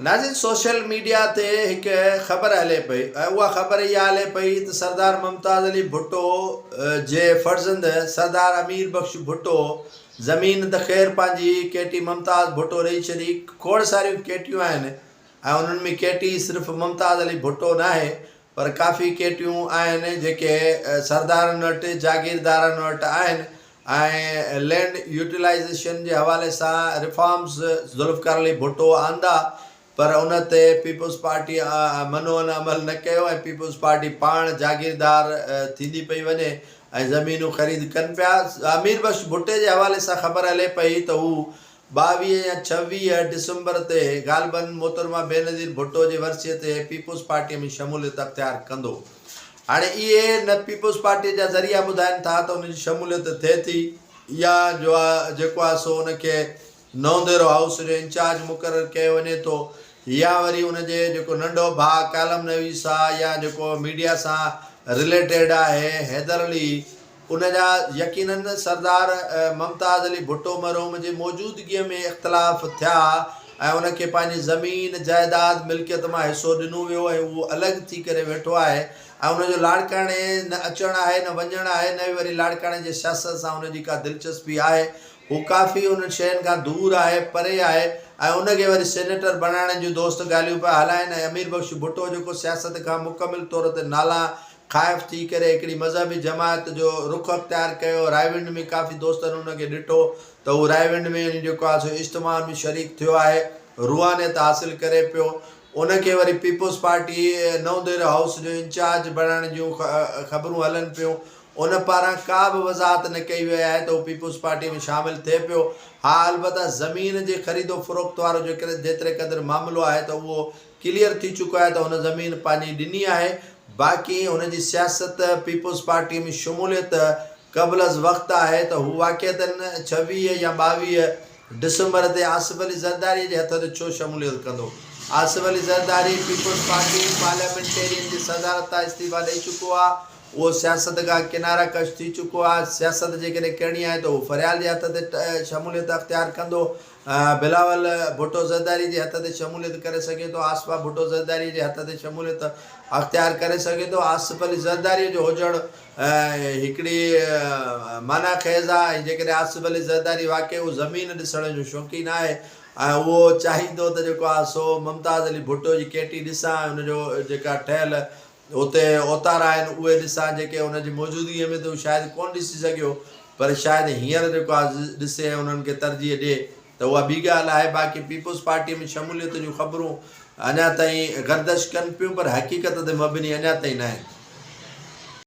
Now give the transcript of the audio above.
नाज़िन social media ते हिक ख़बर हले पई उहा ख़बर इहा हले पई त सरदार मुमताज़ अली भुट्टो जे फर्ज़ंद सरदार अमीर बख्श भुट्टो ज़मीन त ख़ैर पंहिंजी केटी मुमताज़ भुट्टो ॾेई छॾी। खोड़ सारियूं केटियूं आहिनि ऐं उन्हनि में केटी सिर्फ़ु मुमताज़ अली भुट्टो न आहे पर काफ़ी केटियूं आहिनि जेके सरदारनि वटि जागीरदारनि वटि आहिनि ऐं लैंड यूटिलाइज़ेशन जे हवाले सां रिफॉर्म्स ज़ुल्फ़िकार अली भुट्टो आंदा पर उन ते पीपल्स पार्टी मनोन अमल न कयो ऐं पीपल्स पार्टी पाण जागीरदार थींदी पई वञे ऐं ज़मीनूं ख़रीद कनि पिया। अमीर बख्श भुट्टे जे हवाले सां ख़बर हले पई त हू 22 या 26 डिसंबर ते ग़ालिबन मोहतरमा बेनज़ीर भुट्टो जे वर्सीअ ते पीपल्स पार्टीअ में शमूलियत अख़्तियार कंदो। हाणे इहे न पीपल्स पार्टीअ जा ज़रिया ॿुधाइनि था त उनजी शमूलियत थिए थी या जो आहे जेको आहे सो उनखे नवंदेरो हाउस जो इंचार्ज मुक़ररु कयो वञे थो या वरी उनजे जेको नंढो भाउ कालम नवीस आहे या जेको मीडिया सां रिलेटेड आहे हैदर अली उनजा यकीनन सरदार मुमताज़ अली भुट्टो मरहूम जी मौजूदगीअ में इख़्तिलाफ़ थिया ऐं उनखे पंहिंजी ज़मीन जाइदाद मिल्कियत मां हिसो ॾिनो वियो ऐं उहो अलॻि थी करे वेठो आहे ऐं उनजो लाड़काणे न अचणु आहे न वञणु आहे न वरी लाड़काणे जे सियासत सां उनजी का दिलचस्पी आहे। हू काफ़ी उन शयुनि खां दूरि आहे परे आहे ऐं उनखे वरी सेनेटर बणाइण जूं दोस्त ॻाल्हियूं पिया हलाइनि ऐं अमीर बख्श भुट्टो जेको सियासत खां मुकमिल तौर ते नाला ख़ाइफ़ थी करे हिकिड़ी मज़हबी जमात जो रुख़ अख़्तियार कयो। रायविंड में काफ़ी दोस्तनि उनखे ॾिठो त हू रायविंड में जेको आहे सो इज्तिमा में शरीक थियो आहे रुहानियत हासिलु करे पियो। उनखे वरी पीपल्स पार्टी नवंदेरो हाउस जो इंचार्ज बणाइण जूं ख़बरूं हलनि पियूं। उन पारां का बि वज़ाहत न कई वई आहे त हू पीपल्स पार्टी में शामिलु थिए पियो। हा अलबत्ता ज़मीन जे ख़रीदो फ़रोख़्त वारो जेतिरे क़दुरु मामिलो आहे त उहो क्लियर थी चुको आहे त हुन ज़मीन पंहिंजी ॾिनी आहे। बाक़ी हुनजी सियासत पीपल्स पार्टी में शमूलियत क़बल वक़्तु आहे त हू वाक़िअतन 26 या 22 डिसंबर ते आसिफ अली ज़रदारी जे हथ ते छो शमूलियत कंदो। Asif Ali Zardari Peoples Party Parliamentarian जी सदारत तां इस्तीफ़ा ॾेई चुको आहे। उहो सियासत खां किनारा कश थी चुको आहे। सियासत जेकॾहिं करणी आहे त उहो फरियाल जे हथ ते शमूलियत अख़्तियार कंदो। बिलावल भुट्टो ज़रदारी जे हथ ते शमूलियत करे सघे थो। आसिफा भुट्टो ज़रदारी जे हथ ते शमूलियत अख़्तियार करे सघे थो। आसिफ अली ज़रदारीअ जो हुजणु हिकिड़ी माना ख़ैज़ आहे ऐं जेकॾहिं आसिफ अली ज़रदारी वाक़ई उहो ज़मीन ॾिसण जो शौक़ीन आहे ऐं उहो चाहींदो त जेको आहे सो मुमताज़ अली भुट्टो जी केटी ॾिसां हुनजो जेका ठहियल उते ओतारा आहिनि उहे ॾिसां जेके हुनजी मौजूदगीअ में त हू शायदि कोन ॾिसी सघियो पर शायदि हींअर जेको आहे ॾिसे ऐं उन्हनि खे तरजीह ॾिए त उहा ॿी ॻाल्हि आहे। बाक़ी पीपल्स पार्टीअ में शमूलियत जूं ख़बरूं अञा ताईं गर्दश कनि पियूं पर हक़ीक़त ते मबनी अञा ताईं न आहिनि।